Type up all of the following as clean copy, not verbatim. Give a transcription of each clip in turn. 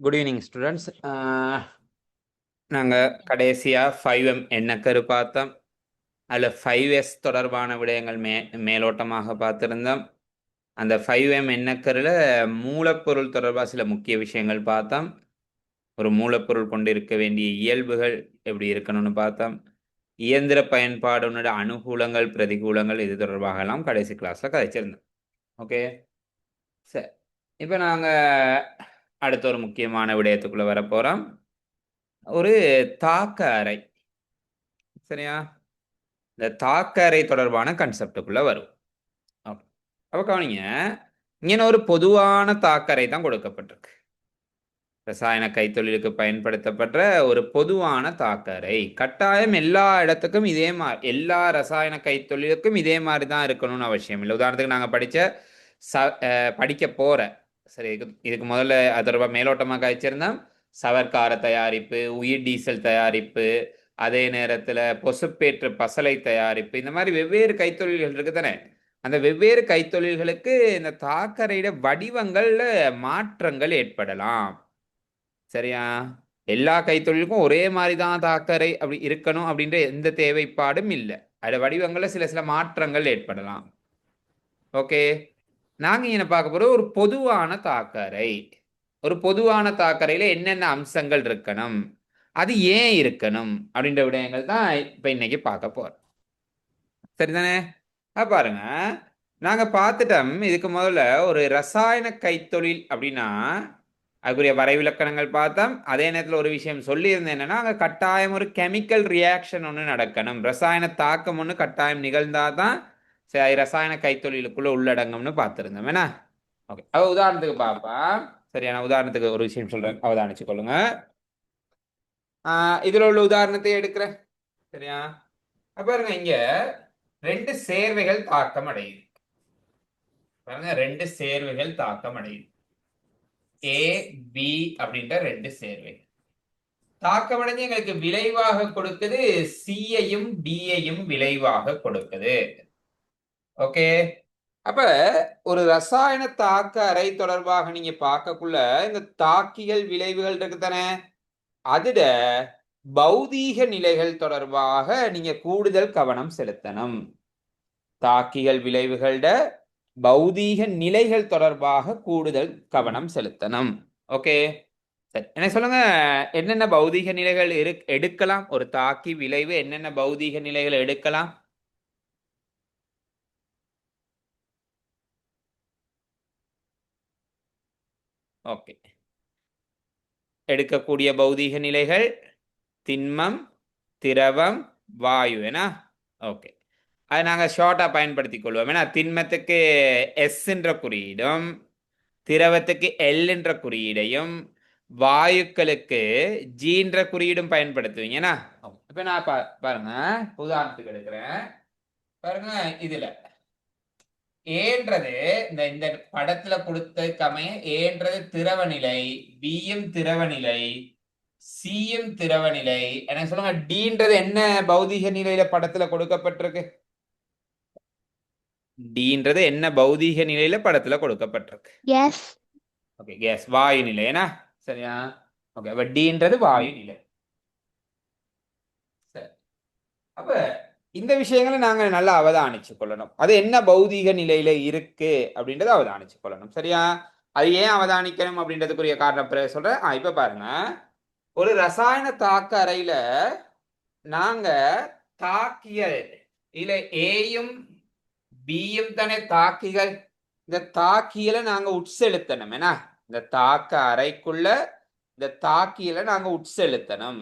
Good evening students. நாங்கள் கடைசியாக 5M எண்ணக்கரு பார்த்தோம். அதில் 5S தொடர்பான விடயங்கள் மேலோட்டமாக பார்த்துருந்தோம். அந்த 5M எண்ணக்கருல மூலப்பொருள் தொடர்பாக சில முக்கிய விஷயங்கள் பார்த்தோம். ஒரு மூலப்பொருள் கொண்டு இருக்க வேண்டிய இயல்புகள் எப்படி இருக்கணும்னு பார்த்தோம். இயந்திர பயன்பாடுனோட அனுகூலங்கள் பிரதிகூலங்கள் இது தொடர்பாகலாம் கடைசி கிளாஸில் கதைச்சிருந்தோம். ஓகே, சரி. இப்போ நாங்கள் அடுத்த ஒரு முக்கியமான விடயத்துக்குள்ளே வர போகிறோம். ஒரு தாக்க அறை. சரியா? இந்த தாக்க அறை தொடர்பான கன்செப்டுக்குள்ள வரும். அப்ப கவனிங்க, இங்க ஒரு பொதுவான தாக்கரை தான் கொடுக்கப்பட்டிருக்கு. ரசாயன கைத்தொழிலுக்கு பயன்படுத்தப்பட்ட ஒரு பொதுவான தாக்கரை. கட்டாயம் எல்லா இடத்துக்கும் இதே மாதிரி, எல்லா ரசாயன கைத்தொழிலுக்கும் இதே மாதிரி தான் இருக்கணும்னு அவசியம் இல்லை. உதாரணத்துக்கு நாங்கள் படிக்க போற சரி, இதுக்கு முதல்ல அது தொடர்பாக மேலோட்டமாக கழிச்சிருந்தோம். சவர்க்கார தயாரிப்பு, உயிர் டீசல் தயாரிப்பு, அதே நேரத்தில் பொசுப்பேற்று பசலை தயாரிப்பு, இந்த மாதிரி வெவ்வேறு கைத்தொழில்கள் இருக்கு தானே. அந்த வெவ்வேறு கைத்தொழில்களுக்கு இந்த தாக்கரையிட வடிவங்கள்ல மாற்றங்கள் ஏற்படலாம். சரியா? எல்லா கைத்தொழிலுக்கும் ஒரே மாதிரி தான் தாக்கரை அப்படி இருக்கணும் அப்படின்ற எந்த தேவைப்பாடும் இல்லை. அதில் வடிவங்கள்ல சில சில மாற்றங்கள் ஏற்படலாம். ஓகே, நாங்க என்ன பார்க்க போறோம், ஒரு பொதுவான தாக்கரை. ஒரு பொதுவான தாக்கரையில என்னென்ன அம்சங்கள் இருக்கணும், அது ஏன் இருக்கணும் அப்படின்ற விடயங்கள் தான் இப்ப இன்னைக்கு பார்க்க போறோம். சரிதானே? பாருங்க, நாங்க பார்த்துட்டோம் இதுக்கு முதல்ல ஒரு ரசாயன கைத்தொழில் அப்படின்னா அதுக்குரிய வரைவிலக்கணங்கள் பார்த்தோம். அதே நேரத்தில் ஒரு விஷயம் சொல்லியிருந்தேன், என்னன்னா அங்கே கட்டாயம் ஒரு கெமிக்கல் ரியாக்ஷன் ஒன்று நடக்கணும், ரசாயன தாக்கம் ஒன்று கட்டாயம் நிகழ்ந்தாதான் சரி ரசாயன கைத்தொழிலுக்குள்ள உள்ளடங்கும்னு பார்த்துருந்தோம். என்ன? ஓகே, உதாரணத்துக்கு பார்ப்பா. சரியான உதாரணத்துக்கு ஒரு விஷயம் சொல்றேன், அவதானிச்சு கொள்ளுங்க. இதுல உள்ள உதாரணத்தை எடுக்கிறேன். சரியா? பாருங்க, இங்க ரெண்டு சேர்வைகள் தாக்கம் அடையுது. பாருங்க, ரெண்டு சேர்வைகள் தாக்கம் அடையுது. ஏ பி அப்படின்ற ரெண்டு சேர்வை தாக்கமடைஞ்சு எங்களுக்கு விளைவாக கொடுக்குது, சியையும் டியையும் விளைவாக கொடுக்குது. ஓகே, அப்ப ஒரு ரசாயன தாக்க அறை தொடர்பாக நீங்க பார்க்கக்குள்ள இந்த தாக்கியல் விளைவுகள் இருக்கு தானே, அதுட பௌதீக நிலைகள் தொடர்பாக நீங்க கூடுதல் கவனம் செலுத்தணும். தாக்கியல் விளைவுகளோட பௌதீக நிலைகள் தொடர்பாக கூடுதல் கவனம் செலுத்தணும். ஓகே, சரி, என்ன சொல்லுங்க, என்னென்ன பௌதீக நிலைகள் எடுக்கலாம், ஒரு தாக்கி விளைவு என்னென்ன பௌதீக நிலைகள் எடுக்கலாம்? ஓகே, எடுக்கக்கூடிய பௌதீக நிலைகள் திண்மம், திரவம், வாயு. ஏன்னா ஓகே, அதை நாங்கள் ஷார்ட்டாக பயன்படுத்திக் கொள்வோம். ஏன்னா திண்மத்துக்கு எஸ் என்ற குறியீடும், திரவத்துக்கு எல் என்ற குறியீடையும், வாயுக்களுக்கு ஜீன்ற குறியீடும் பயன்படுத்துவீங்க. இப்ப நான் பாருங்க, உதாரணத்துக்கு எடுக்கிறேன். பாருங்க, இதுல ஏன்றது இந்த இந்த படத்துல கொடுத்த கமைய ஏன்றது திரவ நிலை, பியும் திரவ நிலை, சியும் திரவ நிலை. எனக்கு சொல்லுங்க, டீன்றது என்ன பௌதீக நிலையில படத்துல கொடுக்கப்பட்டிருக்கு? டீன்றது என்ன பௌதீக நிலையில படத்துல கொடுக்கப்பட்டிருக்கு? கேஸ். ஓகே, கேஸ், வாயு நிலை. ஏன்னா சரியா? ஓகே, அப்ப டீன்றது வாயு நிலை. சரி, அப்ப இந்த விஷயங்களை நாங்க நல்லா அவதானிச்சு கொள்ளணும். அது என்ன பௌதீக நிலையில இருக்கு அப்படின்றத அவதானிச்சு கொள்ளணும். சரியா? அது ஏன் அவதானிக்கணும் அப்படின்றதுக்குரிய காரணம் பிறகு சொல்றேன். இப்ப பாருங்க, ஒரு ரசாயன தாக்க அறையில நாங்க தாக்கியல் இல்ல ஏயும் பியும் தானே தாக்கிகள். இந்த தாக்கியலை நாங்க உட்செலுத்தணும். என்ன? இந்த தாக்க அறைக்குள்ள இந்த தாக்கியலை நாங்க உட்செலுத்தணும்.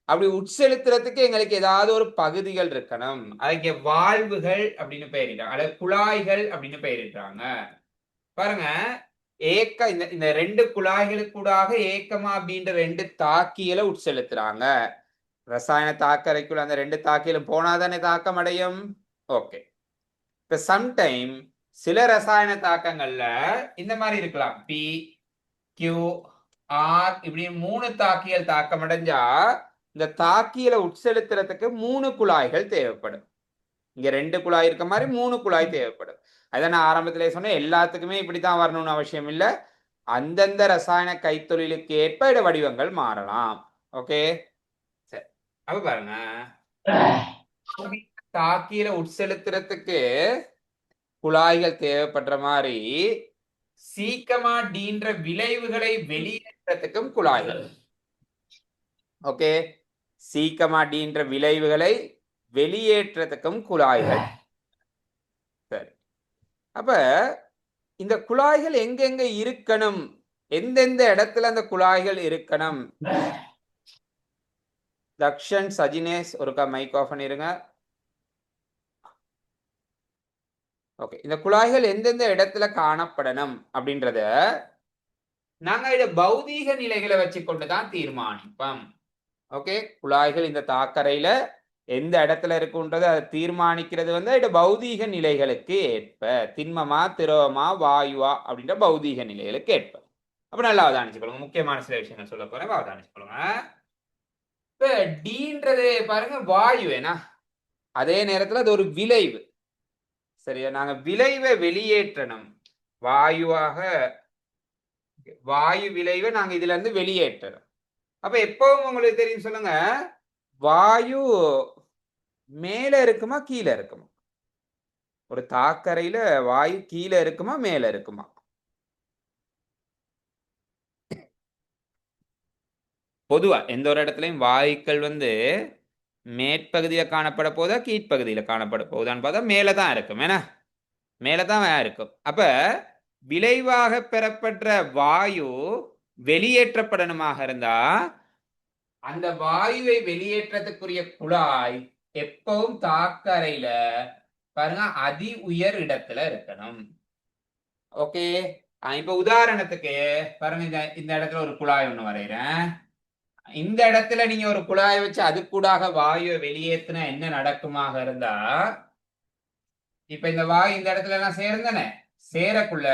அப்படி உட்செலுத்துறதுக்கு எங்களுக்கு ஏதாவது ஒரு பகுதிகள் இருக்கணும். அதுக்கு வாழ்வுகள் அப்படின்னு பெயரிட்டாங்க, அல்லது குழாய்கள் அப்படின்னு பெயரிட்டாங்க. பாருங்க, இந்த இந்த ரெண்டு குழாய்களுக்கூடாக ஏக்கமா அப்படின்ற ரெண்டு தாக்கியலை உட்செலுத்துறாங்க. ரசாயன தாக்கரைக்குள்ள அந்த ரெண்டு தாக்கியலும் போனாதானே தாக்கம் அடையும். ஓகே, இப்ப சம்டைம் சில ரசாயன தாக்கங்கள்ல இந்த மாதிரி இருக்கலாம், பி கியூ ஆர் இப்படி மூணு தாக்கியல் தாக்கம் அடைஞ்சா இந்த தாக்கியலை உட்செலுத்துறதுக்கு மூணு குழாய்கள் தேவைப்படும். இங்க ரெண்டு குழாய் இருக்க மாதிரி மூணு குழாய் தேவைப்படும். அதான் நான் ஆரம்பத்திலே சொன்னேன், எல்லாத்துக்குமே இப்படித்தான் வரணும்னு அவசியம் இல்லை. அந்தந்த ரசாயன கைத்தொழிலுக்கு ஏற்ப இட வடிவங்கள் மாறலாம். ஓகே, சரி. அப்ப பாருங்க, தாக்கியில உட்செலுத்துறதுக்கு குழாய்கள் தேவைப்படுற மாதிரி சீக்கமா டீன்ற விளைவுகளை வெளியேற்றத்துக்கும் குழாய்கள். ஓகே, சீக்கமா டீன்ற விளைவுகளை வெளியேற்றத்துக்கும் குழாய்கள். சரி, அப்ப இந்த குழாய்கள் எங்கெங்க இருக்கணும், எந்தெந்த இடத்துல அந்த குழாய்கள் இருக்கணும்? தக்ஷன், சஜினேஷ், ஒருக்கா மைக் ஆஃப் பண்ணிருங்க. ஓகே, இந்த குழாய்கள் எந்தெந்த இடத்துல காணப்படணும் அப்படின்றத நாங்க இத பௌதீக நிலைகளை வச்சு கொண்டுதான் தீர்மானிப்போம். ஓகே, குழாய்கள் இந்த தாக்கரையில எந்த இடத்துல இருக்குன்றதை அதை தீர்மானிக்கிறது இத பௌதீக நிலைகளுக்கு ஏற்ப, திண்மமா திரவமா வாயுவா அப்படின்ற பௌதீக நிலைகளுக்கு ஏற்ப. அப்ப நல்லா அவதானிச்சுக்கொள்ளுங்க, முக்கியமான சில விஷயங்கள் சொல்ல போறேன், அவதானிச்சுக்கொள்ளுங்க. இப்ப டீன்றது பாருங்க வாயு வேணா, அதே நேரத்துல அது ஒரு விளைவு. சரியா, நாங்க விளைவை வெளியேற்றணும், வாயுவாக வாயு விளைவை நாங்க இதுல இருந்து வெளியேற்றணும். அப்ப எப்பவும் உங்களுக்கு தெரியும் சொல்லுங்க, வாயு மேல இருக்குமா கீழே இருக்குமா? ஒரு தாக்கரையில வாயு கீழே இருக்குமா மேல இருக்குமா? பொதுவா எந்த ஒரு இடத்துலயும் வாயுக்கள் மேற்பகுதியில காணப்பட போதா கீழ்ப்பகுதியில காணப்பட போதான்னு பார்த்தா மேலதான் இருக்கும். ஏன்னா மேலதான் இருக்கும். அப்ப விளைவாக பெறப்பட்ட வாயு வெளியேற்றப்படணுமாக இருந்தா அந்த வாயுவை வெளியேற்றத்துக்குரிய குழாய் எப்பவும் தாக்கரையில பாருங்க அதி உயர் இடத்துல இருக்கணும். ஓகே, இப்ப உதாரணத்துக்கு பாருங்க, இந்த இடத்துல ஒரு குழாய் ஒண்ணு வரைகிறேன். இந்த இடத்துல நீங்க ஒரு குழாயை வச்சு அது கூடாக வாயுவை வெளியேற்றினா என்ன நடக்குமாக இருந்தா, இப்ப இந்த வாயு இந்த இடத்துல எல்லாம் சேர்ந்தானே, சேரக்குள்ள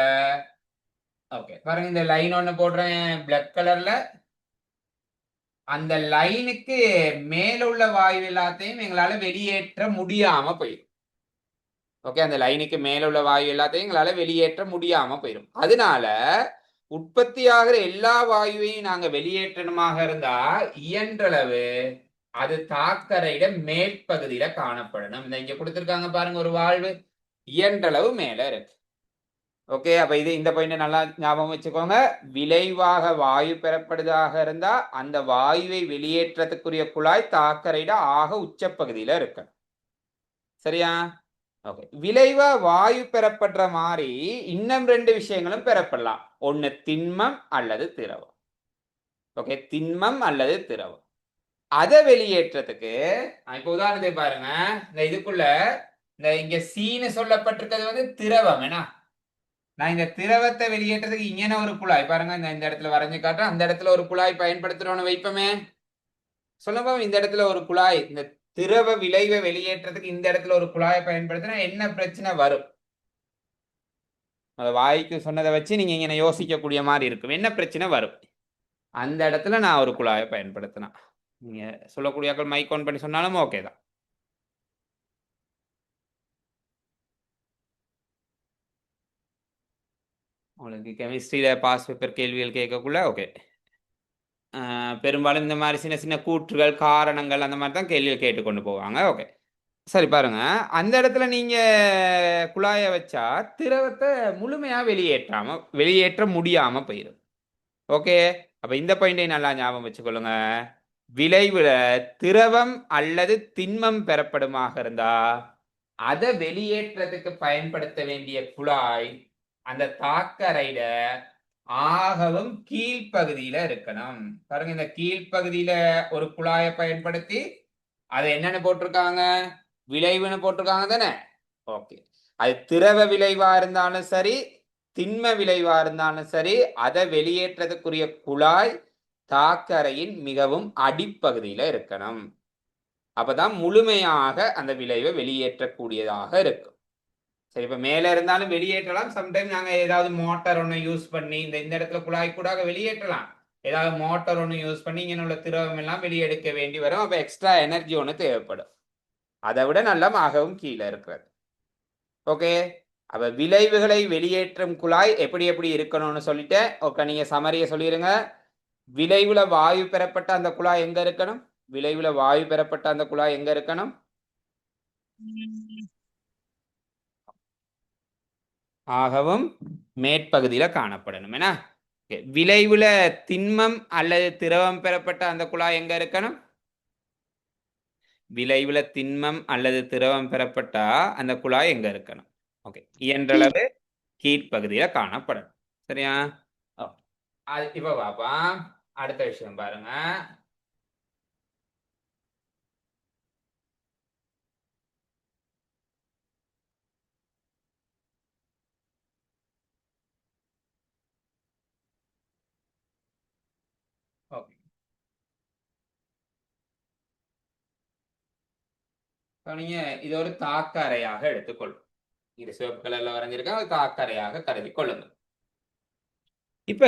ஓகே பாருங்க, இந்த லைன் ஒண்ணு போடுறேன் பிளாக் கலர்ல. அந்த லைனுக்கு மேல உள்ள வாயு எல்லாத்தையும் எங்களால வெளியேற்ற முடியாம போயிடும். ஓகே, அந்த லைனுக்கு மேல உள்ள வாயு எல்லாத்தையும் எங்களால வெளியேற்ற முடியாம போயிடும். அதனால உற்பத்தி ஆகிற எல்லா வாயுவையும் நாங்க வெளியேற்றணுமாக இருந்தா இயன்றளவு அது தாக்கரையிட மேற்பகுதியில காணப்படணும். இந்த இங்க கொடுத்திருக்காங்க பாருங்க ஒரு வாழ்வு, இயன்றளவு மேல இருக்கு. ஓகே, அப்ப இது இந்த பாயிண்ட் நல்லா ஞாபகம் வச்சுக்கோங்க. விளைவாக வாயு பெறப்படுதாக இருந்தா அந்த வாயுவை வெளியேற்றத்துக்குரிய குழாய் தாக்கரையிட ஆக உச்சப்பகுதியில இருக்கு. சரியா? ஓகே, விளைவா வாயு பெறப்படுற மாதிரி இன்னும் ரெண்டு விஷயங்களும் பெறப்படலாம். ஒண்ணு திண்மம் அல்லது திரவம். ஓகே, திண்மம் அல்லது திரவம். அதை வெளியேற்றத்துக்கு இப்ப உதாரணத்தை பாருங்க, இந்த இதுக்குள்ள இந்த இங்க சீனு சொல்லப்பட்டிருக்கிறது திரவம். ஏன்னா நான் இந்த திரவத்தை வெளியேற்றதுக்கு இங்கே ஒரு குழாய் பாருங்க, இந்த இடத்துல வரைஞ்சு காட்டுறேன். அந்த இடத்துல ஒரு குழாய் பயன்படுத்துறோன்னு வைப்போமே, சொல்லுங்க. இந்த இடத்துல ஒரு குழாய், இந்த திரவ விளைவை வெளியேற்றதுக்கு இந்த இடத்துல ஒரு குழாயை பயன்படுத்தினா என்ன பிரச்சனை வரும்? வாய்க்கு சொன்னதை வச்சு நீங்க இங்க யோசிக்கக்கூடிய மாதிரி இருக்கும். என்ன பிரச்சனை வரும்? அந்த இடத்துல நான் ஒரு குழாயை பயன்படுத்தினா, நீங்க சொல்லக்கூடிய மைக் ஆன் பண்ணி சொன்னாலும் ஓகே தான். உங்களுக்கு கெமிஸ்ட்ரியில பாஸ் பேப்பர் கேள்விகள் கேட்கக்குள்ள ஓகே, பெரும்பாலும் இந்த மாதிரி சின்ன சின்ன கூற்றுகள் காரணங்கள் அந்த மாதிரி தான் கேள்விகள் கேட்டுக்கொண்டு போவாங்க. ஓகே, சரி பாருங்க, அந்த இடத்துல நீங்க குழாயை வச்சா திரவத்தை முழுமையா வெளியேற்ற முடியாம போயிடும். ஓகே, அப்ப இந்த பாயிண்டை நல்லா ஞாபகம் வச்சுக்கொள்ளுங்க. விளைவுல திரவம் அல்லது திண்மம் பெறப்படுமாக இருந்தா அதை வெளியேற்றத்துக்கு பயன்படுத்த வேண்டிய குழாய் அந்த தாக்கரையில ஆகவும் கீழ்ப்பகுதியில இருக்கணும். பாருங்க, இந்த கீழ்ப்பகுதியில ஒரு குழாயை பயன்படுத்தி அதை என்னன்னு போட்டிருக்காங்க, விளைவுன்னு போட்டிருக்காங்க தானே. ஓகே, அது திரவ விளைவா இருந்தாலும் சரி திண்ம விளைவா இருந்தாலும் சரி அதை வெளியேற்றதுக்குரிய குழாய் தாக்கரையின் மிகவும் அடிப்பகுதியில இருக்கணும். அப்பதான் முழுமையாக அந்த விளைவை வெளியேற்றக்கூடியதாக இருக்கும். சரி, இப்ப மேல இருந்தாலும் வெளியேற்றலாம். சம்டைம் நாங்க ஏதாவது மோட்டார் ஒண்ணு யூஸ் பண்ணி இந்த இடத்துல குழாய் கூட வெளியேற்றலாம். ஏதாவது மோட்டார் ஒண்ணு யூஸ் பண்ணி இங்க உள்ள திரவம் எல்லாம் வெளியெடுக்க வேண்டி வரும். அப்ப எக்ஸ்ட்ரா எனர்ஜி ஒண்ணு தேவைப்படும். அதை விட நல்லா ஆகவும் கீழே இருக்கிறது. ஓகே, அப்ப விளைவுகளை வெளியேற்றும் குழாய் எப்படி எப்படி இருக்கணும்னு சொல்லிட்டு ஓகே, நீங்க சமரிய சொல்லிருங்க. விளைவுல வாயு பெறப்பட்ட அந்த குழாய் எங்க இருக்கணும்? விளைவுல வாயு பெறப்பட்ட அந்த குழாய் எங்க இருக்கணும்? ஆகவும் மேற்பகுதியில காணப்படணும். என்ன? விளைவுல திண்மம் அல்லது திரவம் பெறப்பட்ட அந்த குழாய் எங்க இருக்கணும்? விளைவுல திண்மம் அல்லது திரவம் பெறப்பட்டா அந்த குழாய் எங்க இருக்கணும்? ஓகே, இயன்றளவு கீழ்ப்பகுதியில காணப்படணும். சரியா? இப்ப பாப்பா, அடுத்த விஷயம் பாருங்க. ஓகே, நீங்க இது ஒரு தாக்கரையாக எடுத்துக்கொள்ளும். இது சிவப்பு கலர்ல வரைஞ்சிருக்க ஒரு தாக்கரையாக கருதி கொள்ளுங்க. இப்ப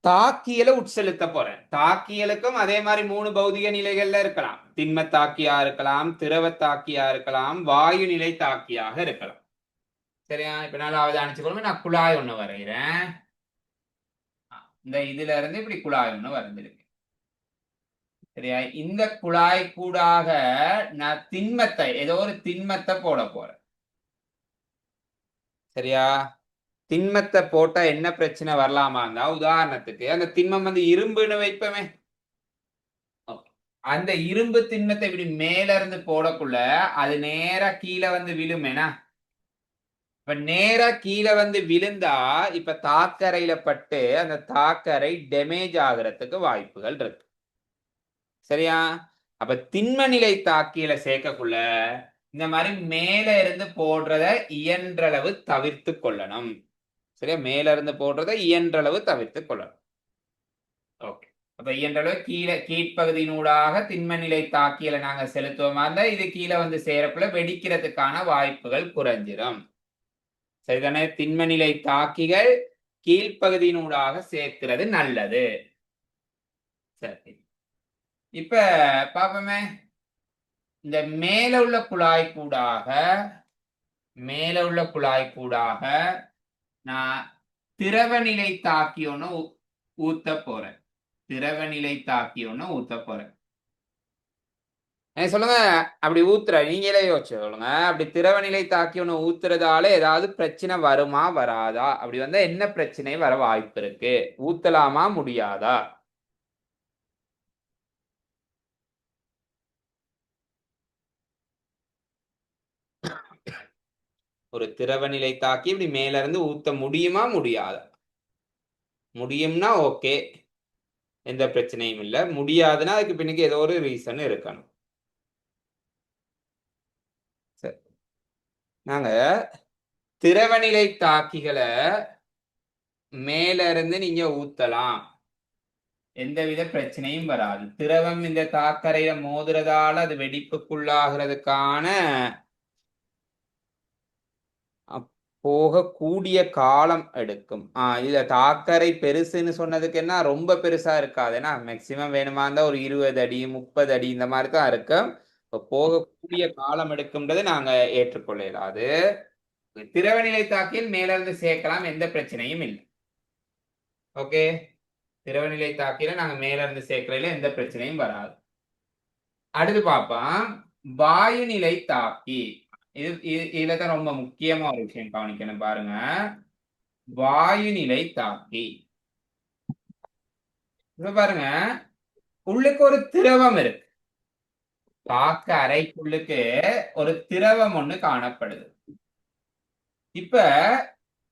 தாக்கியல உட்செலுத்த போறேன். தாக்கியலுக்கும் அதே மாதிரி 3 பௌதிக நிலைகள்ல இருக்கலாம். திண்ம தாக்கியா இருக்கலாம், திரவ தாக்கியா இருக்கலாம், வாயு நிலை தாக்கியாக இருக்கலாம். சரியா? இப்ப நல்லா அவதானிச்சுக்கொள்ளுங்க. நான் குழாய் ஒண்ணு வரைகிறேன். இந்த இதுல இருந்து இப்படி குழாய் ஒண்ணு வரைஞ்சிருக்கு. சரியா? இந்த குழாய் கூடாக நான் திண்மத்தை, ஏதோ ஒரு திண்மத்தை போட போறேன். சரியா? திண்மத்தை போட்டா என்ன பிரச்சனை வரலாமா இருந்தா, உதாரணத்துக்கு அந்த திண்மம் வந்து இரும்புன்னு வைப்பமே. அந்த இரும்பு திண்மத்தை இப்படி மேல இருந்து போடக்குள்ள அது நேரா கீழே வந்து விழுமேனா. இப்ப நேரா கீழே வந்து விழுந்தா இப்ப தாக்கரையில பட்டு அந்த தாக்கரை டேமேஜ் ஆகுறதுக்கு வாய்ப்புகள் இருக்கு. சரியா? அப்ப திண்ம நிலை தாக்கியில சேர்க்கக்குள்ள இந்த மாதிரி மேல இருந்து போடுறத இயன்றளவு தவிர்த்து கொள்ளணும். சரியா? மேல இருந்து போடுறத இயன்றளவு தவிர்த்து கொள்ளணும். ஓகே, அப்ப இயன்றளவு கீழ்ப்பகுதியினூடாக திண்ம நிலை தாக்கியல நாங்க செலுத்துவோமா இருந்தா இது கீழே வந்து சேரக்குள்ள வெடிக்கிறதுக்கான வாய்ப்புகள் குறைஞ்சிடும். சரிதானே? திண்ம நிலை தாக்கிகள் கீழ்ப்பகுதியினூடாக சேர்க்கிறது நல்லது. சரி, இப்ப பாப்போமே. இந்த மேல உள்ள குழாய் கூடாக நான் திரவ நிலை தாக்கி ஒண்ணு ஊத்த போறேன். திரவ நிலை தாக்கி ஒண்ணு ஊத்த போறேன். சொல்லுங்க, அப்படி ஊத்துற நீங்களே யோசிச்சு சொல்லுங்க. அப்படி திரவ நிலை தாக்கி ஒண்ணு ஊத்துறதால ஏதாவது பிரச்சனை வருமா வராதா? அப்படி வந்தா என்ன பிரச்சனை வர வாய்ப்பு இருக்கு? ஊத்தலாமா முடியாதா? ஒரு திரவ நிலை தாக்கி இப்படி மேல இருந்து ஊத்த முடியுமா முடியாதா? முடியும்னா ஓகே, எந்த பிரச்சனையும் இல்லை. முடியாதுன்னா அதுக்கு பின்னுக்கு ஏதோ ஒரு ரீசன் இருக்கணும். சரி, நாங்க திரவ நிலை தாக்கிகளை மேல இருந்து நீங்க ஊத்தலாம், எந்தவித பிரச்சனையும் வராது. திரவம் இந்த தாக்கரையில மோதுறதால அது வெடிப்புக்குள்ளாகிறதுக்கான போகக்கூடிய காலம் எடுக்கும். இதுல தாக்கரை பெருசுன்னு சொன்னதுக்கு என்ன ரொம்ப பெருசா இருக்காது. ஏன்னா மேக்சிமம் வேணுமா இருந்தா ஒரு 20 அடி 30 அடி இந்த மாதிரி தான் இருக்கும். போகக்கூடிய காலம் எடுக்கும்ன்றது நாங்க ஏற்றுக்கொள்ள இயலாது. திரவநிலை தாக்கியில் மேல இருந்து சேர்க்கலாம், எந்த பிரச்சனையும் இல்லை. ஓகே, திரவநிலை தாக்கியில நாங்க மேல இருந்து சேர்க்கறதுல எந்த பிரச்சனையும் வராது. அடுத்து பார்ப்போம், வாயு நிலை தாக்கி. இதுல தான் ரொம்ப முக்கியமா ஒரு விஷயம் கவனிக்கணும் பாருங்க. வாயு நிலை தாக்கி இப்ப பாருங்க, உள்ளுக்கு ஒரு திரவம் இருக்கு. தாக்க அறைக்குள்ளுக்கு ஒரு திரவம் ஒண்ணு காணப்படுது. இப்ப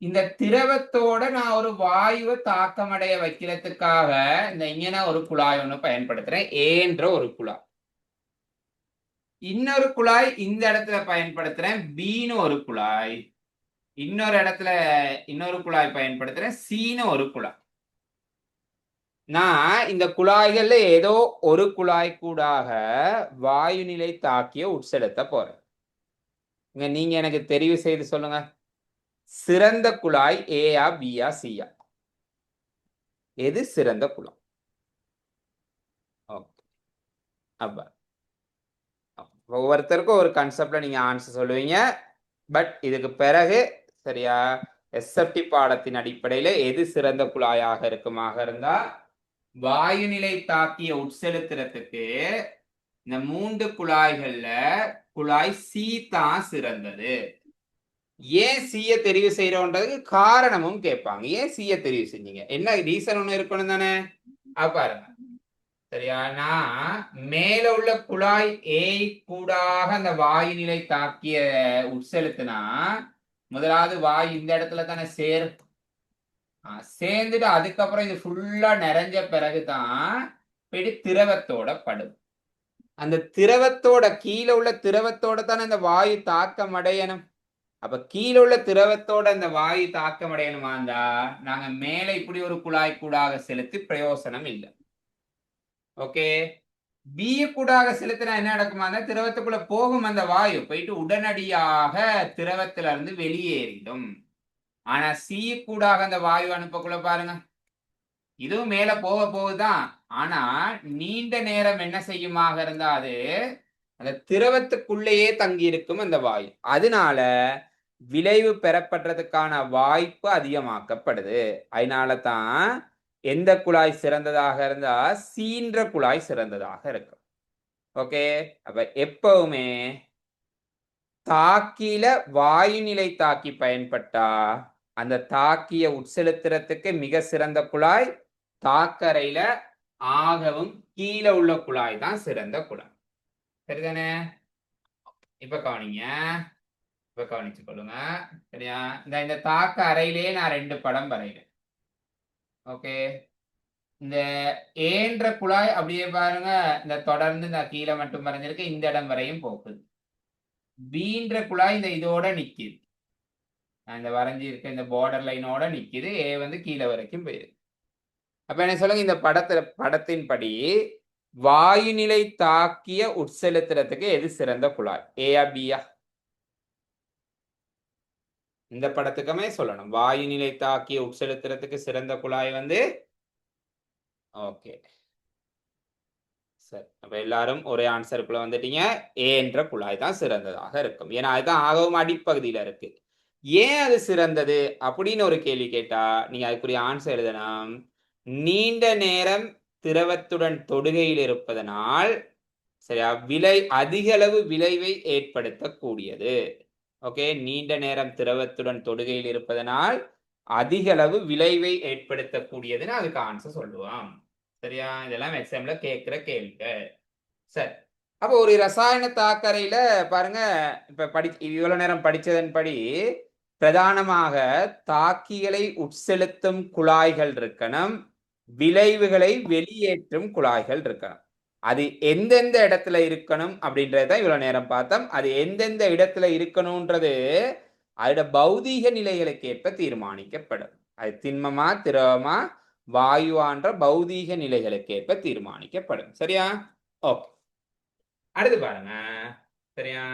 இந்த திரவத்தோட நான் ஒரு வாயுவை தாக்கமடைய வைக்கிறதுக்காக இந்த இங்கன ஒரு குழாய் ஒண்ணு பயன்படுத்துறேன், ஏன்ற ஒரு குழாய். இன்னொரு குழாய் இந்த இடத்துல பயன்படுத்துறேன், பின்னு ஒரு குழாய். இன்னொரு இடத்துல இன்னொரு குழாய் பயன்படுத்துறேன், சீன்னு ஒரு குழாய். நான் இந்த குழாய்கள்ல ஏதோ ஒரு குழாய் கூடாக வாயு நிலை தாக்கிய உட்செலுத்த போறேன். நீங்க எனக்கு தெரிவு செய்து சொல்லுங்க, சிறந்த குழாய் ஏயா பியா சியா? எது சிறந்த குழாய்? அப்ப ஒவ்வொருத்தருக்கும் ஒரு கான்செப்ட்ல நீங்க ஆன்சர் சொல்லுவீங்க. பட் இதுக்கு பிறகு சரியா? எஸ்எஃப்டி பாடத்தின் அடிப்படையில எது சிறந்த குழாயாக இருக்குமாக இருந்தா வாயுநிலை தாக்கிய உட்செலுத்துறதுக்கு இந்த 3 குழாய்கள்ல குழாய் சி தான் சிறந்தது. ஏன் சிய தெரிவு செய்யறோன்றதுக்கு காரணமும் கேட்பாங்க. ஏன் சிய தெரிவு செஞ்சீங்க, என்ன ரீசன் ஒண்ணு இருக்கணும் தானே? பாருங்க, சரியா? நான் மேல உள்ள குழாய் ஏ கூடாக அந்த வாயு நிலை தாக்கிய உட்செலுத்தினா முதலாவது வாயு இந்த இடத்துல தானே சேர்ந்துட்டு அதுக்கப்புறம் இது ஃபுல்லா நிறைஞ்ச பிறகுதான் போயிட்டு திரவத்தோட படும். அந்த திரவத்தோட கீழே உள்ள திரவத்தோட தானே அந்த வாயு தாக்கம் அடையணும். அப்ப கீழே உள்ள திரவத்தோட அந்த வாயு தாக்கம் அடையணுமா இருந்தா நாங்க மேல இப்படி ஒரு குழாய் கூடாக செலுத்தி பிரயோசனம் இல்லை. ஓகே, பி கூடாக செலுத்தினா என்ன நடக்குமா? திரவத்துக்குள்ள போகும் அந்த வாயு போயிட்டு உடனடியாக திரவத்துல இருந்து வெளியேறிடும். ஆனா சி கூடாக அந்த வாயு அனுப்பக்குள்ள பாருங்க, இதுவும் மேல போக போகுதான். ஆனா நீண்ட நேரம் என்ன செய்யுமாக இருந்தா அது அந்த திரவத்துக்குள்ளேயே தங்கி இருக்கும் அந்த வாயு. அதனால விளைவு பெறப்படுறதுக்கான வாய்ப்பு அதிகமாக்கப்படுது. அதனால தான் எந்த குழாய் சிறந்ததாக இருந்தா சீன்ற குழாய் சிறந்ததாக இருக்கும். ஓகே, அப்ப எப்பவுமே தாக்கில வாயு நிலை தாக்கி பயன்பட்டா அந்த தாக்கிய உட்செலுத்துறதுக்கு மிக சிறந்த குழாய் தாக்கரையில ஆகவும் கீழே உள்ள குழாய் தான் சிறந்த குழாய். சரிதானே? இப்ப கவனிங்க, இப்ப கவனிச்சு கொள்ளுங்க. சரியா? இந்த தாக்க அறையிலேயே நான் 2 படம் வரைகிறேன். ஓகே, இந்த ஏன்ற குழாய் அப்படியே பாருங்க, இந்த தொடர்ந்து இந்த கீழே மட்டும் வரைஞ்சிருக்கு, இந்த இடம் வரையும் போகுது. பீன்ற குழாய் இந்த இதோட நிக்குது, இந்த வரைஞ்சி இருக்க இந்த பார்டர் லைனோட நிக்குது. ஏ கீழே வரைக்கும் போயிருக்கு. அப்ப என்ன சொல்லுங்க, இந்த படத்தின்படி வாயு நிலை தாக்கிய உட்செலுத்துறதுக்கு எது சிறந்த குழாய், ஏயா பியா? இந்த படத்துக்குமே சொல்லணும், வாயு நிலை தாக்கிய உட்செலுத்துறதுக்கு சிறந்த குழாய் ஓகே சரி. அப்ப எல்லாரும் ஒரே ஆன்சருக்குள்ள வந்துட்டீங்க. ஏ என்ற குழாய் தான் சிறந்ததாக இருக்கும். ஏன்னா அதுதான் ஆகவும் அடிப்பகுதியில இருக்கு. ஏன் அது சிறந்தது அப்படின்னு ஒரு கேள்வி கேட்டா நீங்க அதுக்குரிய ஆன்சர் எழுதணும். நீண்ட நேரம் திரவத்துடன் தொடுகையில் இருப்பதனால் சரியா அதிக அளவு விளைவை ஏற்படுத்தக்கூடியது. ஓகே, நீண்ட நேரம் திரவத்துடன் தொடுகையில் இருப்பதனால் அதிக அளவு விளைவை ஏற்படுத்தக்கூடியதுன்னு அதுக்கு ஆன்சர் சொல்லுவான். சரியா? இதெல்லாம் எக்ஸாம்ல கேட்கிற கேள்விகள். சரி, அப்போ ஒரு ரசாயன தாக்கரையில பாருங்க, இப்ப இவ்வளவு நேரம் படிச்சதன்படி பிரதானமாக தாக்கிகளை உட்செலுத்தும் குழாய்கள் இருக்கணும், விளைவுகளை வெளியேற்றும் குழாய்கள் இருக்கணும். அது எந்தெந்த இடத்துல இருக்கணும் அப்படின்றதான் இவ்வளவு நேரம் பார்த்தோம். அது எந்தெந்த இடத்துல இருக்கணும்ன்றது அதோட பௌதீக நிலைகளுக்கு ஏற்ப தீர்மானிக்கப்படும். அது திண்மமா திரவமா வாயுவான்ற பௌதீக நிலைகளுக்கு ஏற்ப தீர்மானிக்கப்படும். சரியா? ஓகே, அடுத்து பாருங்க. சரியா?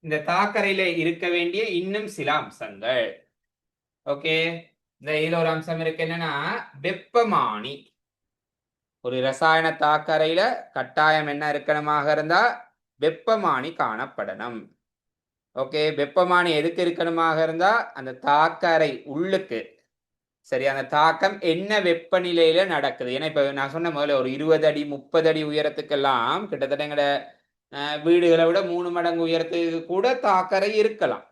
இந்த தாக்கரையில இருக்க வேண்டிய இன்னும் சில அம்சங்கள். ஓகே, இந்த இதுல ஒரு அம்சம் இருக்கு, என்னன்னா வெப்பமானி. ஒரு ரசாயன தாக்கரையில கட்டாயம் என்ன இருக்கணுமாக இருந்தா வெப்பமானி காணப்படணும். ஓகே, வெப்பமானி எதுக்கு இருக்கணுமாக இருந்தா அந்த தாக்கரை உள்ளுக்கு சரி அந்த தாக்கம் என்ன வெப்பநிலையில நடக்குது. ஏன்னா இப்ப நான் சொன்ன முதல்ல ஒரு 20 அடி 30 அடி உயரத்துக்கெல்லாம் கிட்டத்தட்ட எங்கட வீடுகளை விட 3 மடங்கு உயரத்துக்கு கூட தாக்கரை இருக்கலாம்.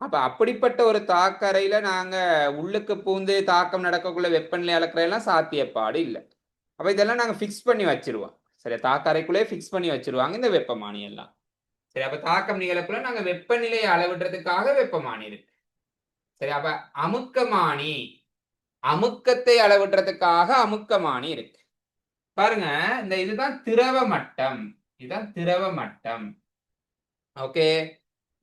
அப்ப அப்படிப்பட்ட ஒரு தாக்கரையில நாங்க உள்ளுக்கு பூந்து தாக்கம் நடக்கக்குள்ள வெப்பநிலை அளக்குறையெல்லாம் சாத்தியப்பாடு இல்லை. அப்ப இதெல்லாம் நாங்க பிக்ஸ் பண்ணி வச்சிருவோம். சரி, தாக்கரைக்குள்ளே பிக்ஸ் பண்ணி வச்சிருவாங்க இந்த வெப்பமானி எல்லாம். சரி, அப்ப தாக்கம் நிகழக்குள்ள நாங்க வெப்பநிலையை அளவிடுறதுக்காக வெப்பமானி இருக்கு. சரி, அப்ப அமுக்கமானி, அமுக்கத்தை அளவிடுறதுக்காக அமுக்கமானி இருக்கு. பாருங்க, இந்த இதுதான் திரவ மட்டம், இதுதான் திரவ மட்டம். ஓகே,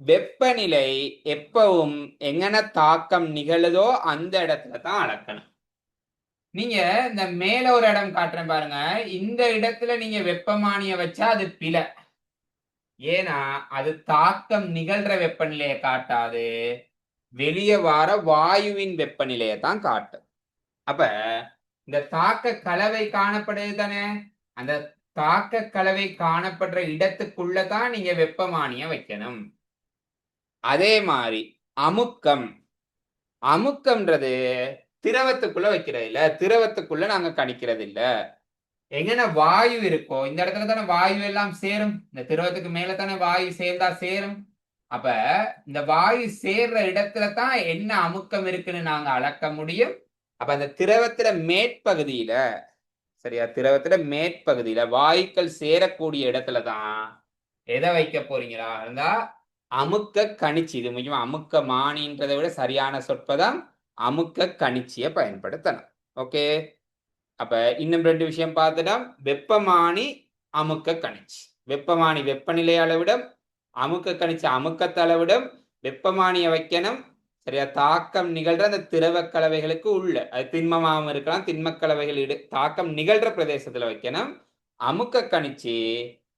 வெப்பநிலை எப்பவும் எங்கன தாக்கம் நிகழுதோ அந்த இடத்துல தான் அளக்கணும். நீங்க இந்த மேல ஒரு இடம் காட்டுறேன் பாருங்க, இந்த இடத்துல நீங்க வெப்பமானிய வச்சா அது பிழை. ஏன்னா அது தாக்கம் நிகழ்ற வெப்பநிலையை காட்டாது, வெளியே வார வாயுவின் வெப்பநிலையை தான் காட்டும். அப்ப இந்த தாக்க கலவை காணப்படுது தானே, அந்த தாக்க கலவை காணப்படுற இடத்துக்குள்ளதான் நீங்க வெப்பமானிய வைக்கணும். அதே மாதிரி அமுக்கம். அமுக்கம்ன்றது திரவத்துக்குள்ள வைக்கிறது இல்ல, திரவத்துக்குள்ள நாங்க கணிக்கிறது இல்ல. எங்கன்னா வாயு இருக்கோ இந்த இடத்துல தானே வாயு எல்லாம் சேரும், இந்த திரவத்துக்கு மேல தானே வாயு சேர்ந்தா சேரும். அப்ப இந்த வாயு சேர்ற இடத்துல தான் என்ன அமுக்கம் இருக்குன்னு நாங்க அளக்க முடியும். அப்ப அந்த திரவத்துல மேற்பகுதியில, சரியா, திரவத்துல மேற்பகுதியில வாயுக்கள் சேரக்கூடிய இடத்துல தான் எதை வைக்க போறீங்களா இருந்தா அமுக்க கணிச்சி. இது முக்கியமா அமுக்க மானின்றதை விட சரியான சொற்பதான் அமுக்க கணிச்சியை பயன்படுத்தணும். ஓகே. அப்ப இன்னும் ரெண்டு விஷயம் பார்த்துட்டோம். வெப்பமானி, அமுக்க கணிச்சி. வெப்பமானி வெப்பநிலை அளவிடம், அமுக்க கணிச்சி அமுக்கத்தை அளவிடம். வெப்பமானியை வைக்கணும், சரியா, தாக்கம் நிகழ்ற அந்த திரவ கலவைகளுக்கு உள்ள, அது திண்மமாகவும் இருக்கலாம், திண்ம கலவைகள் தாக்கம் நிகழ்ற பிரதேசத்துல வைக்கணும். அமுக்க கணிச்சி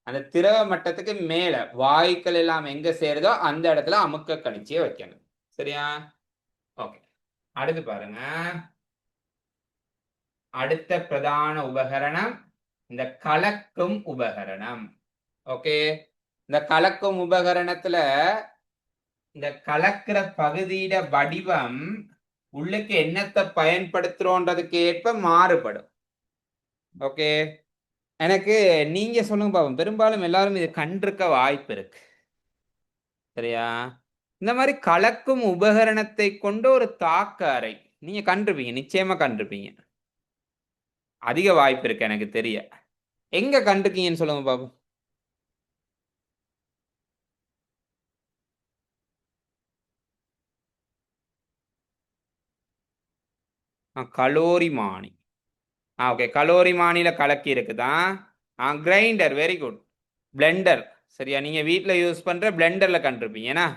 அந்த திரவ மட்டத்துக்கு மேல வாயுக்கள் எல்லாம் எங்க சேருதோ அந்த இடத்துல அமுக்க கணிச்சியை வைக்கணும். சரியா? ஓகே. அடுத்து பாருங்க, அடுத்த பிரதான உபகரணம் இந்த கலக்கும் உபகரணம். ஓகே. இந்த கலக்கும் உபகரணத்துல இந்த கலக்கிற பகுதியிட வடிவம் உள்ளுக்கு என்னத்தை பயன்படுத்துறோன்றதுக்கு ஏற்ப மாறுபடும். ஓகே. எனக்கு நீங்க சொல்லுங்க பாப்போம், பெரும்பாலும் எல்லாரும் இது கண்டிருக்க வாய்ப்பு இருக்கு. சரியா? இந்த மாதிரி கலக்கும் உபகரணத்தை கொண்டு ஒரு தாக்க அறை நீங்க கண்டிருப்பீங்க, நிச்சயமா கண்டிருப்பீங்க. அதிக வாய்ப்பு இருக்கு எனக்கு தெரிய. எங்க கண்டிருக்கீங்கன்னு சொல்லுங்க பாப்போம். கலோரிமானி. ஓகே, கலோரிமானில கலக்கி இருக்குதான். Grinder, very good. பிளெண்டர், சரியா, நீங்க வீட்டில் யூஸ் பண்ற பிளெண்டர்ல கண்டிருப்பீங்கண்ணா.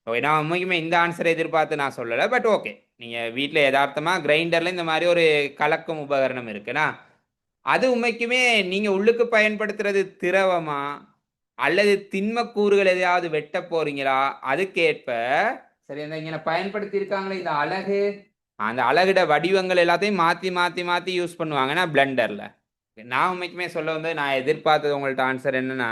ஓகே, நான் உண்மைக்குமே இந்த ஆன்சரை எதிர்பார்த்து நான் சொல்லலை, பட் ஓகே, நீங்க வீட்டில் யதார்த்தமா கிரைண்டர்ல இந்த மாதிரி ஒரு கலக்கும் உபகரணம் இருக்குண்ணா. அது உண்மைக்குமே நீங்க உள்ளுக்கு பயன்படுத்துறது திரவமா அல்லது திண்ம கூறுகள் எதையாவது வெட்ட போறீங்களா அதுக்கேற்ப, சரி, இந்த இங்க பயன்படுத்தி இருக்காங்களே இந்த அலகு, அந்த அலகிட வடிவங்கள் எல்லாத்தையும் மாத்தி மாத்தி மாத்தி யூஸ் பண்ணுவாங்கன்னா பிளெண்டர்ல. நான் உண்மைக்குமே சொல்ல வந்து நான் எதிர்பார்த்தது உங்கள்ட்ட ஆன்சர் என்னன்னா,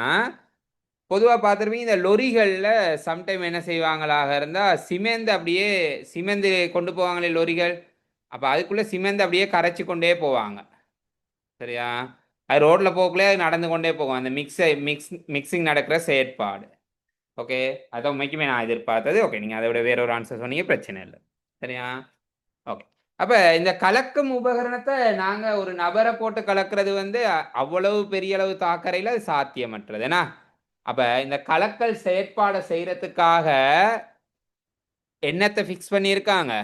பொதுவாக பார்த்துருப்பீங்க இந்த லொரிகளில் சம்டைம் என்ன செய்வாங்களாக இருந்தால் சிமெண்ட் அப்படியே சிமெண்ட் கொண்டு போவாங்களே லொரிகள், அப்போ அதுக்குள்ளே சிமெண்ட் அப்படியே கரைச்சி கொண்டே போவாங்க. சரியா? அது ரோட்டில் போகக்குள்ளே அது நடந்து கொண்டே போகும், அந்த மிக்சிங் நடக்கிற செயற்பாடு. ஓகே, அதான் உண்மைக்குமே நான் எதிர்பார்த்தது. ஓகே, நீங்கள் அதை விட வேற ஒரு ஆன்சர் சொன்னீங்க, பிரச்சனை இல்லை. சரியா? ஓகே. அப்ப இந்த கலக்கும் உபகரணத்தை நாங்க ஒரு நபரை போட்டு கலக்கிறது வந்து அவ்வளவு பெரிய அளவு தாக்கறையில் அது சாத்தியமற்றது. ஏன்னா அப்ப இந்த கலக்கல் செயற்பாடை செய்யறதுக்காக என்னத்தை ஃபிக்ஸ் பண்ணியிருக்காங்க?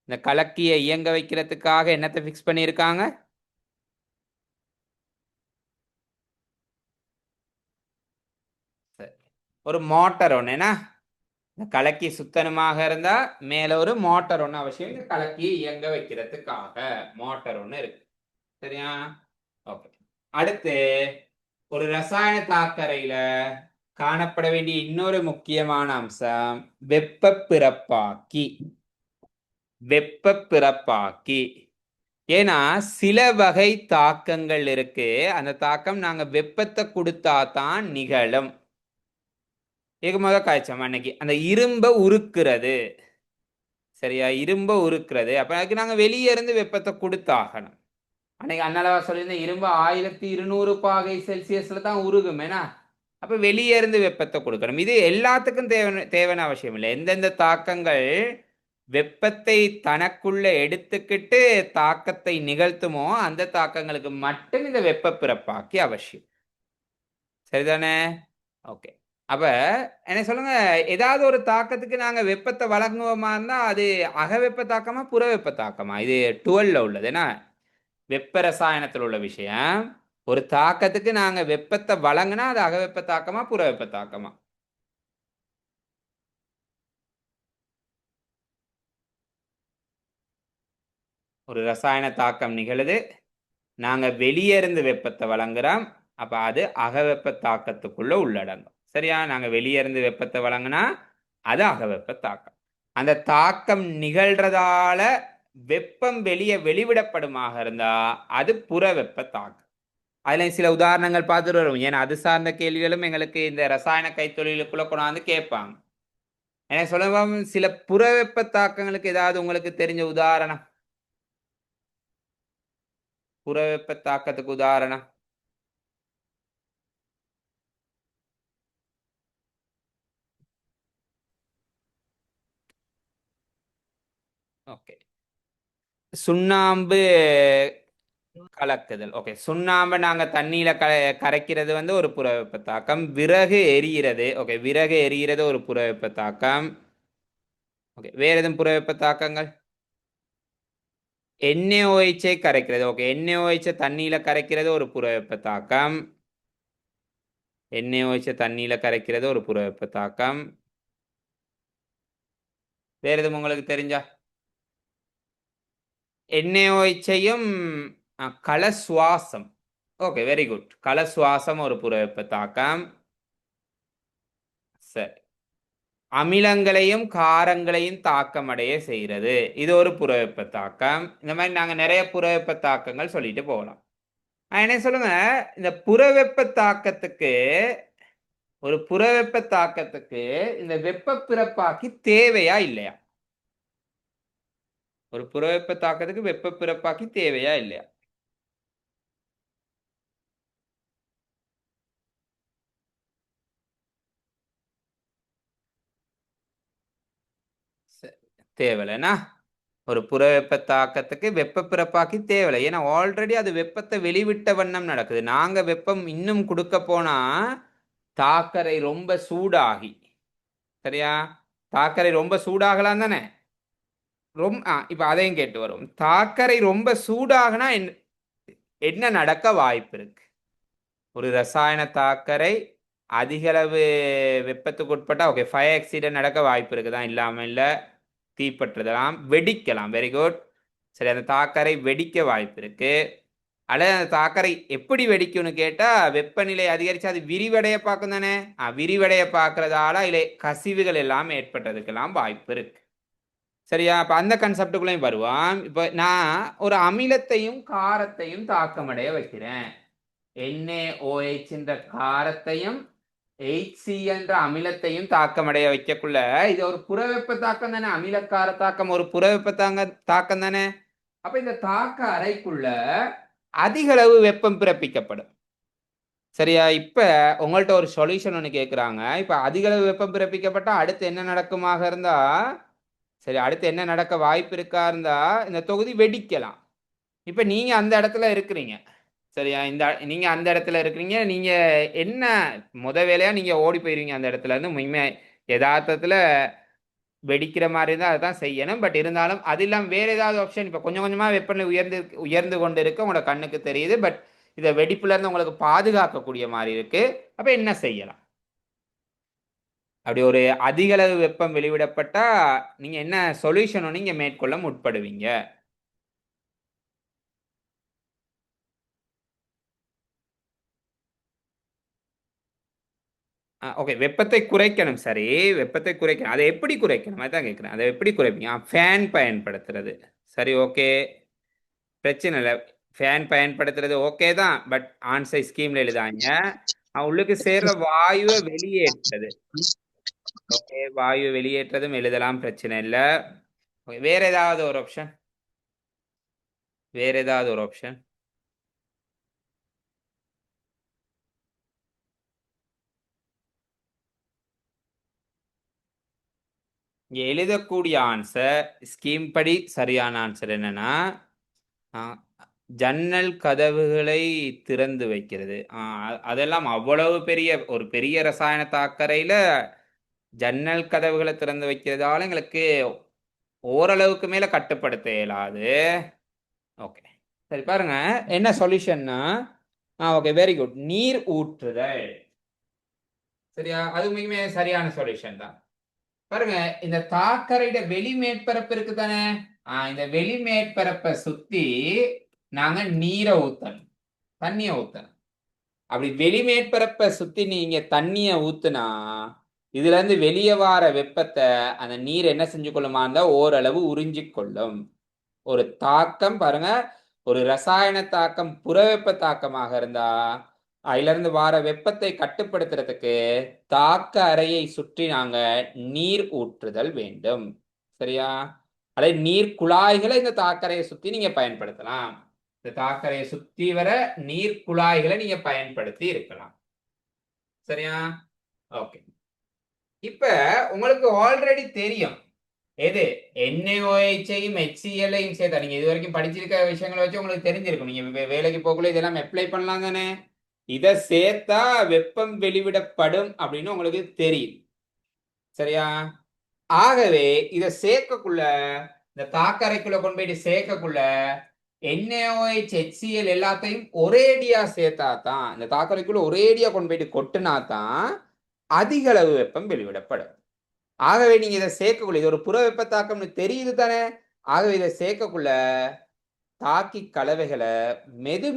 இந்த கலக்கியை இயங்க வைக்கிறதுக்காக என்னத்தை ஃபிக்ஸ் பண்ணியிருக்காங்க? ஒரு மோட்டார் ஒன்று. என்ன, இந்த கலக்கி சுத்தனமாக இருந்தா மேல ஒரு மோட்டார் ஒன்று அவசியம், இந்த கலக்கியை இயங்க வைக்கிறதுக்காக மோட்டார் ஒன்று இருக்கு. சரியா? ஓகே. அடுத்து ஒரு ரசாயன தாக்கறையில காணப்பட வேண்டிய இன்னொரு முக்கியமான அம்சம் வெப்ப பிறப்பாக்கி. வெப்ப பிறப்பாக்கி. ஏன்னா சில வகை தாக்கங்கள் இருக்கு, அந்த தாக்கம் நாங்க வெப்பத்தை கொடுத்தா தான் நிகழும். ஏகமாக காய்ச்சோம் அன்னைக்கு அந்த இரும்ப உருக்குறது. சரியா? இரும்ப உருக்குறது, அப்ப அதுக்கு நாங்க வெளியே இருந்து வெப்பத்தை கொடுத்தாகணும். அன்னைக்கு அண்ணளவா சொல்லியிருந்தேன், இரும்பு 1200 பாகை செல்சியஸ்ல தான் உருகும். ஏன்னா அப்ப வெளியே இருந்து வெப்பத்தை கொடுக்கணும். இது எல்லாத்துக்கும் தேவையான அவசியம் இல்லை. எந்தெந்த தாக்கங்கள் வெப்பத்தை தனக்குள்ள எடுத்துக்கிட்டு தாக்கத்தை நிகழ்த்துமோ அந்த தாக்கங்களுக்கு மட்டும் இந்த வெப்ப பிறப்பாக்கி அவசியம். சரிதானே? ஓகே. அப்ப என்ன சொல்லுங்க, ஏதாவது ஒரு தாக்கத்துக்கு நாங்க வெப்பத்தை வழங்குவோமா இருந்தா அது அகவெப்ப தாக்கமா புற வெப்ப தாக்கமா? இது 12ல உள்ளது. ஏன்னா வெப்ப ரசாயனத்தில் உள்ள விஷயம். ஒரு தாக்கத்துக்கு நாங்க வெப்பத்தை வழங்கினா அது அகவெப்ப தாக்கமா புற வெப்ப தாக்கமா? ஒரு ரசாயன தாக்கம் நிகழுது, நாங்க வெளியே இருந்து வெப்பத்தை வழங்குறோம், அப்ப அது அகவெப்ப தாக்கத்துக்குள்ள உள்ளடங்கும். சரியா? நாங்க வெளியே இருந்து வெப்பத்தை வழங்கினா அது அகவெப்ப தாக்கம். அந்த தாக்கம் நிகழ்றதால வெப்பம் வெளியே வெளிவிடப்படுமாக இருந்தா அது புற வெப்ப தாக்கம். அதுல சில உதாரணங்கள் பார்த்துட்டு வரும், ஏன்னா அது சார்ந்த கேள்விகளும் எங்களுக்கு இந்த ரசாயன கைத்தொழிலுக்குள்ள கொண்டாந்து கேட்பாங்க. எனக்கு சொல்லுங்க சில புறவெப்ப தாக்கங்களுக்கு ஏதாவது உங்களுக்கு தெரிஞ்ச உதாரணம், புறவெப்ப தாக்கத்துக்கு உதாரணம். ஓகே, சுண்ணாம்பு கலக்குதல். ஓகே, சுண்ணாம்பை நாங்க தண்ணியில கரைக்கிறது வந்து ஒரு புறவெப்ப தாக்கம். விறகு எரிகிறது. ஓகே, விறகு எரிகிறது ஒரு புறவெப்ப தாக்கம். ஓகே, வேற எதுவும் புறவெப்ப தாக்கங்கள்? NaOH கரைக்கிறது. ஓகே, NaOH தண்ணியில கரைக்கிறது ஒரு புறவெப்ப தாக்கம். NaOH தண்ணியில கரைக்கிறது ஒரு புறவெப்ப தாக்கம். வேற எதுவும் உங்களுக்கு தெரிஞ்சா? NaOH-ஐயும் கள சுவாசம். Okay, very good. கள சுவாசம் ஒரு புறவெப்ப தாக்கம். சரி, அமிலங்களையும் காரங்களையும் தாக்கமடைய செய்கிறது. இது ஒரு புறவெப்ப தாக்கம். இந்த மாதிரி நாங்க நிறைய புறவெப்ப தாக்கங்கள் சொல்லிட்டு போகலாம். என்ன சொல்லுங்க, இந்த புறவெப்ப தாக்கத்துக்கு, ஒரு புறவெப்ப தாக்கத்துக்கு இந்த வெப்ப பிறப்பாக்கி தேவையா இல்லையா? ஒரு புறவெப்ப தாக்கத்துக்கு வெப்ப பிறப்பாக்கி தேவையா இல்லையா? தேவையில்லைனா, ஒரு புறவெப்ப தாக்கத்துக்கு வெப்ப பிறப்பாக்கி தேவையில்லை. ஏன்னா ஆல்ரெடி அது வெப்பத்தை வெளிவிட்ட வண்ணம் நடக்குது. நாங்க வெப்பம் இன்னும் கொடுக்க போனா தாக்கரை ரொம்ப சூடாகி, சரியா, தாக்கரை ரொம்ப சூடாகலாம் தானே. இப்ப அதையும் கேட்டு வரும். தாக்கரை ரொம்ப சூடாகனா என்ன நடக்க வாய்ப்பு இருக்கு? ஒரு ரசாயன தாக்கரை அதிகளவு வெப்பத்துக்கு உட்பட்டா ஓகே, ஃபயர் ஆக்சிடென்ட் நடக்க வாய்ப்பு இருக்குதான், இல்லாம இல்ல. தீப்பற்றுதலாம், வெடிக்கலாம். Very good. சரி, அந்த தாக்கரை வெடிக்க வாய்ப்பு இருக்கு. அல்லது அந்த தாக்கரை எப்படி வெடிக்கும்னு கேட்டா, வெப்பநிலை அதிகரிச்சு அது விரிவடைய பார்க்கும் தானே. விரிவடைய பார்க்கறதால இல்லை கசிவுகள் எல்லாம் ஏற்பட்டதுக்கெல்லாம் வாய்ப்பு இருக்கு. சரியா, அப்ப அந்த கன்செப்டுக்குள்ளேயும் வருவான். இப்ப நான் ஒரு அமிலத்தையும் காரத்தையும் தாக்கமடைய வைக்கிறேன். NaOH என்ற காரத்தையும் HC என்ற அமிலத்தையும் தாக்கமடைய வைக்கக்குள்ள இது ஒரு புறவெப்ப தாக்கம் தானே. அமிலக்கார தாக்கம் ஒரு புறவெப்ப தாக்கம் தானே. அப்ப இந்த தாக்க அறைக்குள்ள அதிக அளவு வெப்பம் பிறப்பிக்கப்படும். சரியா, இப்ப உங்கள்ட்ட ஒரு சொல்யூஷன் ஒன்று கேட்குறாங்க. இப்ப அதிக அளவு வெப்பம் பிறப்பிக்கப்பட்டா அடுத்து என்ன நடக்குமாக இருந்தா, சரி, அடுத்து என்ன நடக்க வாய்ப்பு இருக்கா இருந்தா இந்த தொகுதி வெடிக்கலாம். இப்ப நீங்க அந்த இடத்துல இருக்கிறீங்க. சரியா, நீங்க அந்த இடத்துல இருக்கிறீங்க. நீங்க என்ன வேலையா நீங்க ஓடி போயிருவீங்க அந்த இடத்துல இருந்து. உண்மை யதார்த்தத்துல வெடிக்கிற மாதிரி இருந்தால் அதுதான் செய்யணும். பட் இருந்தாலும் அது இல்லாமல் வேற ஏதாவது ஆப்ஷன், இப்போ கொஞ்சம் கொஞ்சமா வெப்பநிலை உயர்ந்து கொண்டு இருக்கு, உங்களோட கண்ணுக்கு தெரியுது. பட் இதை வெடிப்புல இருந்து உங்களுக்கு பாதுகாக்கக்கூடிய மாதிரி இருக்கு. அப்ப என்ன செய்யலாம்? அப்படி ஒரு அதிக அளவு வெப்பம் வெளிவிடப்பட்டா நீங்க என்ன சொல்யூஷனும் நீங்க மேற்கொள்ள முற்படுவீங்க? ஓகே, வெப்பத்தை குறைக்கணும். சரி, வெப்பத்தை குறைக்கணும். அதை எப்படி குறைக்கணும் அதான் கேட்குறேன். அதை எப்படி குறைப்பீங்க? ஃபேன் பயன்படுத்துறது. சரி, ஓகே, பிரச்சனை இல்லை. ஃபேன் பயன்படுத்துறது ஓகே தான். பட் ஆன்சை ஸ்கீம்ல எழுதாங்க, உள்ளுக்கு சேர்ற வாயுவை வெளியேற்றுறது. ஓகே, வாயு வெளியேற்றதும் எழுதலாம், பிரச்சனை இல்லை. வேற ஏதாவது ஒரு ஆப்ஷன்? வேற ஏதாவது ஒரு ஆப்ஷன்? இங்க எழுதக்கூடிய ஆன்சர் ஸ்கீம் படி சரியான ஆன்சர் என்னன்னா, ஜன்னல் கதவுகளை திறந்து வைக்கிறது. அதெல்லாம் அவ்வளவு ஒரு பெரிய ரசாயன தாக்கரையில ஜன்னல் கதவுகளை திறந்து வைக்கிறதால எங்களுக்கு ஓரளவுக்கு மேல கட்டுப்படுத்த இயலாது. ஓகே, சரி, பாருங்க என்ன சொல்யூஷன்னா, ஓகே, வெரி குட், நீர் ஊற்றுதல். சரியா, அது மிகமே சரியான சொல்யூஷன் தான். பாருங்க, இந்த தாக்கரையிட வெளி மேற்பரப்பு இருக்கு தானே. இந்த வெளி மேற்பரப்பை சுத்தி நாங்க நீரை ஊத்தணும், தண்ணியை ஊத்தணும். அப்படி வெளி மேற்பரப்பை சுத்தி நீங்க தண்ணியை ஊத்துனா இதுல இருந்து வெளியே வார வெப்பத்தை அந்த நீர் என்ன செஞ்சு கொள்ளுமா இருந்தா ஓரளவு உறிஞ்சி கொள்ளும். ஒரு தாக்கம் பாருங்க, ஒரு ரசாயன தாக்கம் புறவெப்ப தாக்கமாக இருந்தா அதிலிருந்து வார வெப்பத்தை கட்டுப்படுத்துறதுக்கு தாக்க அறையை சுற்றி நாங்க நீர் ஊற்றுதல் வேண்டும். சரியா? அல்லது நீர் குழாய்களை இந்த தாக்கரையை சுத்தி நீங்க பயன்படுத்தலாம். இந்த தாக்கரையை சுத்தி வர நீர் குழாய்களை நீங்க பயன்படுத்தி இருக்கலாம். சரியா? ஓகே. இப்ப உங்களுக்கு ஆல்ரெடி தெரியும் எது NaOH-ஐயும் HCl-ஐயும் சேர்த்தா நீங்க இது வரைக்கும் படிச்சிருக்க விஷயங்களை வச்சு உங்களுக்கு தெரிஞ்சிருக்கும். நீங்க வேலைக்கு போகக்குள்ள இதெல்லாம் அப்ளை பண்ணலாம் தானே. இதை சேர்த்தா வெப்பம் வெளிவிடப்படும் அப்படின்னு உங்களுக்கு தெரியும். சரியா? ஆகவே இதை சேர்க்கக்குள்ள இந்த தாக்கரைக்குள்ள கொண்டு போயிட்டு சேர்க்கக்குள்ள NaOH HCl எல்லாத்தையும் ஒரேடியா சேர்த்தா தான், இந்த தாக்கரைக்குள்ள ஒரேடியா கொண்டு போயிட்டு கொட்டுனா தான் அதிக அளவு வெப்பம் வெளிவிடப்படும். ஆகவே நீங்க இதை சேர்க்கக்குள்ள இது ஒரு புற வெப்ப தாக்கம்னு தெரியுது தானே. ஆகவே இதை சேர்க்கக்குள்ள தாக்கி கலவைகளை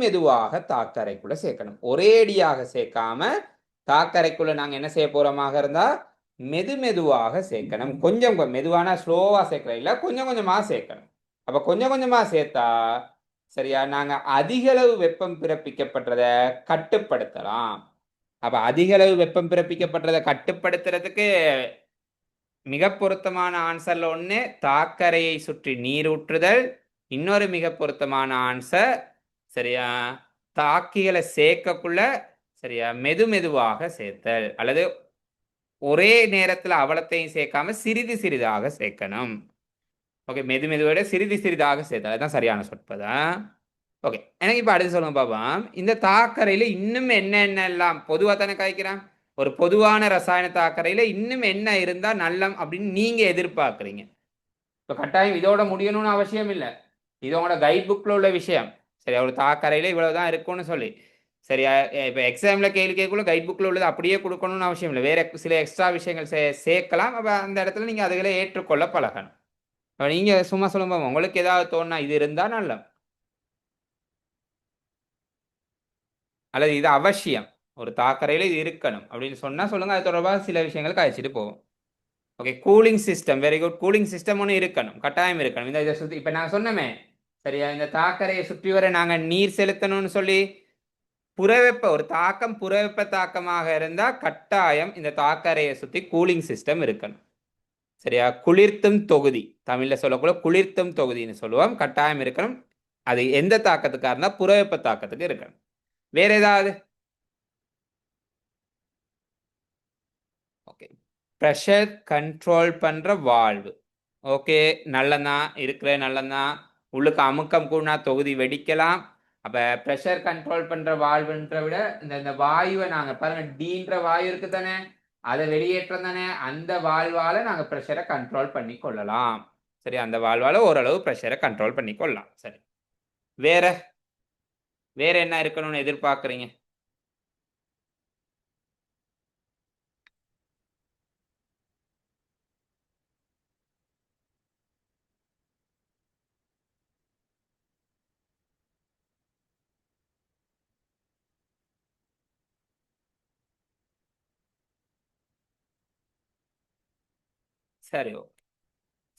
மெதுவாக தாக்கரைக்குள்ள சேர்க்கணும். ஒரேடியாக சேர்க்காம தாக்கரைக்குள்ள நாங்க என்ன செய்ய போறோமாக இருந்தா மெதுவாக சேர்க்கணும். கொஞ்சம் மெதுவான ஸ்லோவா சேர்க்கிற இல்ல, கொஞ்சம் கொஞ்சமா சேர்க்கணும். அப்ப கொஞ்சம் கொஞ்சமா சேர்த்தா சரியா நாங்க அதிக அளவு வெப்பம் பிறப்பிக்கப்படுறத கட்டுப்படுத்தலாம். அப்ப அதிக அளவு வெப்பம் பிறப்பிக்கப்படுறதை கட்டுப்படுத்துறதுக்கு மிக பொருத்தமான ஆன்சர்ல ஒண்ணு தாக்கரையை சுற்றி நீர் ஊற்றுதல். இன்னொரு மிக பொருத்தமான ஆன்சர் சரியா தாக்கிகளை சேர்க்கக்குள்ள சரியா மெதுவாக சேர்த்தல், அல்லது ஒரே நேரத்துல அவலத்தையும் சேர்க்காம சிறிதாக சேர்க்கணும். ஓகே, மெதுவோட சிறிதாக சேர்த்தல், அதுதான் சரியான சொற்பதா. ஓகே, எனக்கு இப்ப அடுத்து சொல்லுங்க பாப்பா. இந்த தாக்கரையில இன்னும் என்ன எல்லாம் பொதுவா தானே காய்க்கிறான். ஒரு பொதுவான ரசாயன தாக்கரையில இன்னும் என்ன இருந்தா நல்லம் அப்படின்னு நீங்க எதிர்பார்க்குறீங்க. இப்ப கட்டாயம் இதோட முடியணும்னு அவசியம் இல்லை. இது உங்களோட கைட் புக்ல உள்ள விஷயம். சரியா? ஒரு தாக்கரையில இவ்வளவுதான் இருக்கும்னு சொல்லி சரியா. இப்ப எக்ஸாம்ல கேள்வி கேட்கக்குள்ள கைட் புக்ல உள்ளது அப்படியே கொடுக்கணும்னு அவசியம் இல்லை. வேற சில எக்ஸ்ட்ரா விஷயங்கள் சேர்க்கலாம். அப்ப அந்த இடத்துல நீங்க அதுகளை ஏற்றுக்கொள்ள பழகணும். நீங்க சும்மா சொல்லுங்க, உங்களுக்கு ஏதாவது தோணுனா இது இருந்தா நல்லம், அல்லது இது அவசியம், ஒரு தாக்கரையில இது இருக்கணும் அப்படின்னு சொன்னா சொல்லுங்க. அது தொடர்பாக சில விஷயங்கள் காய்ச்சிட்டு போவோம். Okay, cooling system, very good. Cooling system ஒன்று இருக்கணும், கட்டாயம் இருக்கணும். இந்த இதை சுற்றி இப்போ நான் சொன்னமே சரியா, இந்த தாக்கரையை சுற்றி வர நாங்கள் நீர் செலுத்தணும்னு சொல்லி புறவெப்ப ஒரு தாக்கம் புறவெப்ப தாக்கமாக இருந்தால் கட்டாயம் இந்த தாக்கரையை சுற்றி கூலிங் சிஸ்டம் இருக்கணும். சரியா? குளிர்த்தும் தொகுதி, தமிழ்ல சொல்லக்கூட குளிர்த்தும் தொகுதின்னு சொல்லுவோம், கட்டாயம் இருக்கணும். அது எந்த தாக்கத்துக்காக இருந்தால் புறவெப்ப தாக்கத்துக்கு இருக்கணும். வேற ஏதாவது? ஓகே, ப்ரெஷர் கண்ட்ரோல் பண்ற வால்வு. ஓகே, நல்லதான் இருக்கிற நல்லதான். உள்ளுக்கு அமுக்கம் கூடனா தொகுதி வெடிக்கலாம். அப்ப ப்ரெஷர் கண்ட்ரோல் பண்ற வால்வுன்ற விட இந்த வாயுவை நாங்க பாருங்க, டீன்ற வாயு இருக்கு தானே, அதை வெளியேற்றம் தானே, அந்த வால்வால நாங்க ப்ரெஷரை கண்ட்ரோல் பண்ணி கொள்ளலாம். சரி, அந்த வால்வால ஓரளவு ப்ரெஷரை கண்ட்ரோல் பண்ணி கொள்ளலாம். சரி, வேற வேற என்ன இருக்கணும்னு எதிர்பார்க்குறீங்க? சரி, ஓகே.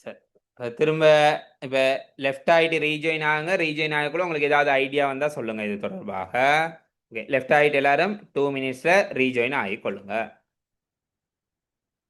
சரி, திரும்ப இப்ப லெஃப்ட் ஆயிட்டு ரீஜாயின் ஆகுங்க. ரீஜாயின் ஆகக்குள்ள உங்களுக்கு ஏதாவது ஐடியா வந்தா சொல்லுங்க இது தொடர்பாக. ஓகே, லெஃப்ட் ஆயிட்டு எல்லாரும் 2 மினிட்ஸ்ல ரீஜாயின் ஆகிக்கொள்ளுங்க.